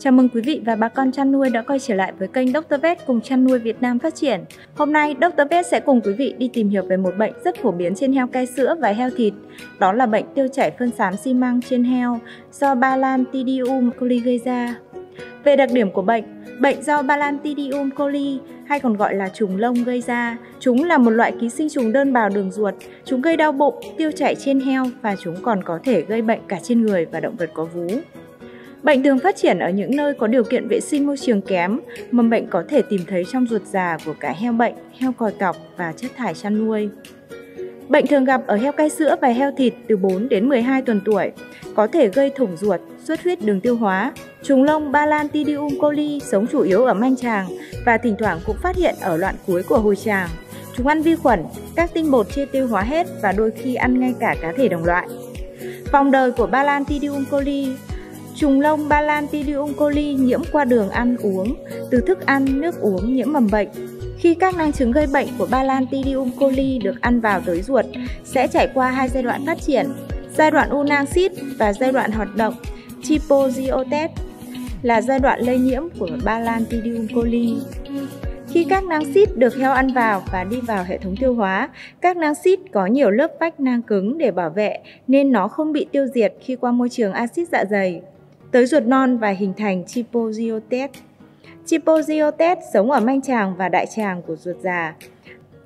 Chào mừng quý vị và bà con chăn nuôi đã quay trở lại với kênh Dr. Vet cùng chăn nuôi Việt Nam phát triển. Hôm nay Dr. Vet sẽ cùng quý vị đi tìm hiểu về một bệnh rất phổ biến trên heo cai sữa và heo thịt. Đó là bệnh tiêu chảy phân xám xi măng trên heo do Balantidium coli gây ra. Về đặc điểm của bệnh, bệnh do Balantidium coli hay còn gọi là trùng lông gây ra. Chúng là một loại ký sinh trùng đơn bào đường ruột. Chúng gây đau bụng, tiêu chảy trên heo và chúng còn có thể gây bệnh cả trên người và động vật có vú. Bệnh thường phát triển ở những nơi có điều kiện vệ sinh môi trường kém. Mầm bệnh có thể tìm thấy trong ruột già của cả heo bệnh, heo còi cọc và chất thải chăn nuôi. Bệnh thường gặp ở heo cai sữa và heo thịt từ 4 đến 12 tuần tuổi, có thể gây thủng ruột, xuất huyết đường tiêu hóa. Trùng lông Balantidium coli sống chủ yếu ở manh tràng và thỉnh thoảng cũng phát hiện ở đoạn cuối của hồi tràng. Chúng ăn vi khuẩn, các tinh bột chưa tiêu hóa hết và đôi khi ăn ngay cả cá thể đồng loại. Vòng đời của Balantidium coli. Trùng lông Balantidium coli nhiễm qua đường ăn uống, từ thức ăn, nước uống nhiễm mầm bệnh. Khi các năng chứng gây bệnh của Balantidium coli được ăn vào tới ruột, sẽ trải qua hai giai đoạn phát triển, giai đoạn u nang xít và giai đoạn hoạt động Typhoziotes là giai đoạn lây nhiễm của Balantidium coli. Khi các nang xít được heo ăn vào và đi vào hệ thống tiêu hóa, các nang xít có nhiều lớp vách nang cứng để bảo vệ nên nó không bị tiêu diệt khi qua môi trường axit dạ dày tới ruột non và hình thành Typhoziotes. Typhoziotes sống ở manh tràng và đại tràng của ruột già.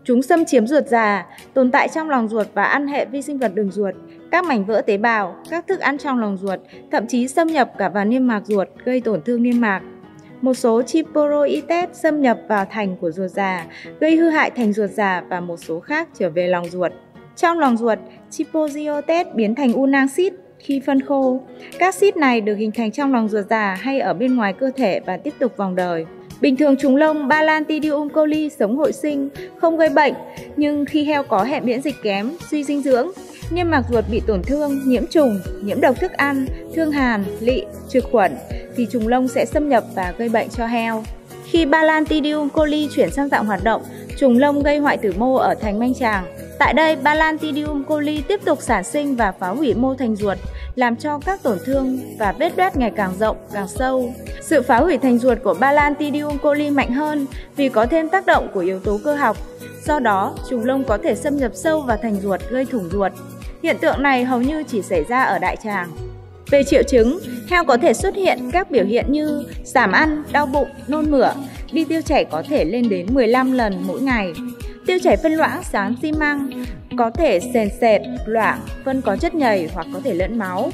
Chúng xâm chiếm ruột già, tồn tại trong lòng ruột và ăn hệ vi sinh vật đường ruột, các mảnh vỡ tế bào, các thức ăn trong lòng ruột, thậm chí xâm nhập cả vào niêm mạc ruột, gây tổn thương niêm mạc. Một số Typhoroides xâm nhập vào thành của ruột già, gây hư hại thành ruột già và một số khác trở về lòng ruột. Trong lòng ruột, Typhoziotes biến thành u nang xít khi phân khô. Các xít này được hình thành trong lòng ruột già hay ở bên ngoài cơ thể và tiếp tục vòng đời. Bình thường trùng lông Balantidium coli sống hội sinh, không gây bệnh, nhưng khi heo có hệ miễn dịch kém, suy dinh dưỡng, niêm mạc ruột bị tổn thương, nhiễm trùng, nhiễm độc thức ăn, thương hàn, lỵ, trực khuẩn thì trùng lông sẽ xâm nhập và gây bệnh cho heo. Khi Balantidium coli chuyển sang dạng hoạt động, trùng lông gây hoại tử mô ở thành manh tràng. Tại đây, Balantidium coli tiếp tục sản sinh và phá hủy mô thành ruột, làm cho các tổn thương và vết loét ngày càng rộng, càng sâu. Sự phá hủy thành ruột của Balantidium coli mạnh hơn vì có thêm tác động của yếu tố cơ học. Do đó, trùng lông có thể xâm nhập sâu vào thành ruột, gây thủng ruột. Hiện tượng này hầu như chỉ xảy ra ở đại tràng. Về triệu chứng, heo có thể xuất hiện các biểu hiện như giảm ăn, đau bụng, nôn mửa, đi tiêu chảy có thể lên đến 15 lần mỗi ngày. Tiêu chảy phân loãng xám xi măng, có thể sền sệt, loãng, phân có chất nhầy hoặc có thể lẫn máu.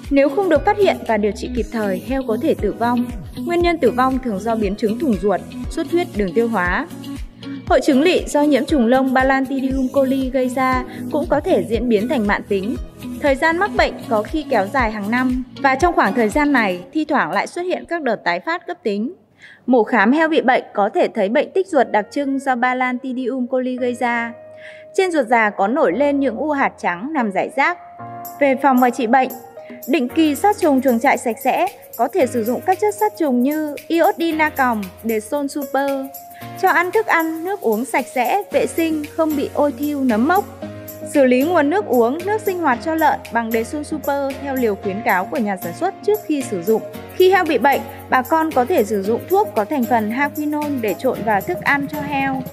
Nếu không được phát hiện và điều trị kịp thời, heo có thể tử vong. Nguyên nhân tử vong thường do biến chứng thủng ruột, xuất huyết đường tiêu hóa. Hội chứng lỵ do nhiễm trùng lông Balantidium coli gây ra cũng có thể diễn biến thành mãn tính. Thời gian mắc bệnh có khi kéo dài hàng năm và trong khoảng thời gian này thi thoảng lại xuất hiện các đợt tái phát cấp tính. Mổ khám heo bị bệnh có thể thấy bệnh tích ruột đặc trưng do Balantidium coli gây ra. Trên ruột già có nổi lên những u hạt trắng nằm rải rác. Về phòng và trị bệnh, định kỳ sát trùng chuồng trại sạch sẽ, có thể sử dụng các chất sát trùng như iodina còng, Deson Super. Cho ăn thức ăn, nước uống sạch sẽ, vệ sinh, không bị ôi thiu, nấm mốc. Xử lý nguồn nước uống, nước sinh hoạt cho lợn bằng Deson Super theo liều khuyến cáo của nhà sản xuất trước khi sử dụng. Khi heo bị bệnh, bà con có thể sử dụng thuốc có thành phần Haquinone để trộn vào thức ăn cho heo,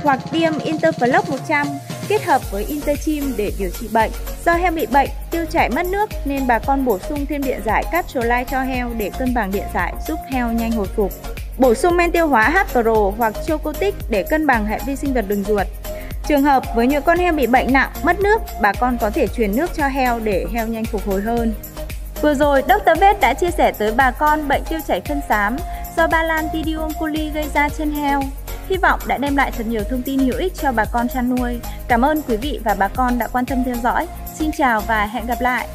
hoặc tiêm Interfloc 100 kết hợp với Interchim để điều trị bệnh. Do heo bị bệnh, tiêu chảy mất nước nên bà con bổ sung thêm điện giải Castrolife cho heo để cân bằng điện giải giúp heo nhanh hồi phục. Bổ sung men tiêu hóa H-Pro hoặc Chocotic để cân bằng hệ vi sinh vật đường ruột. Trường hợp với những con heo bị bệnh nặng, mất nước, bà con có thể truyền nước cho heo để heo nhanh phục hồi hơn. Vừa rồi, Dr. Vet đã chia sẻ tới bà con bệnh tiêu chảy phân xám do Balantidium coli gây ra trên heo. Hy vọng đã đem lại thật nhiều thông tin hữu ích cho bà con chăn nuôi. Cảm ơn quý vị và bà con đã quan tâm theo dõi. Xin chào và hẹn gặp lại!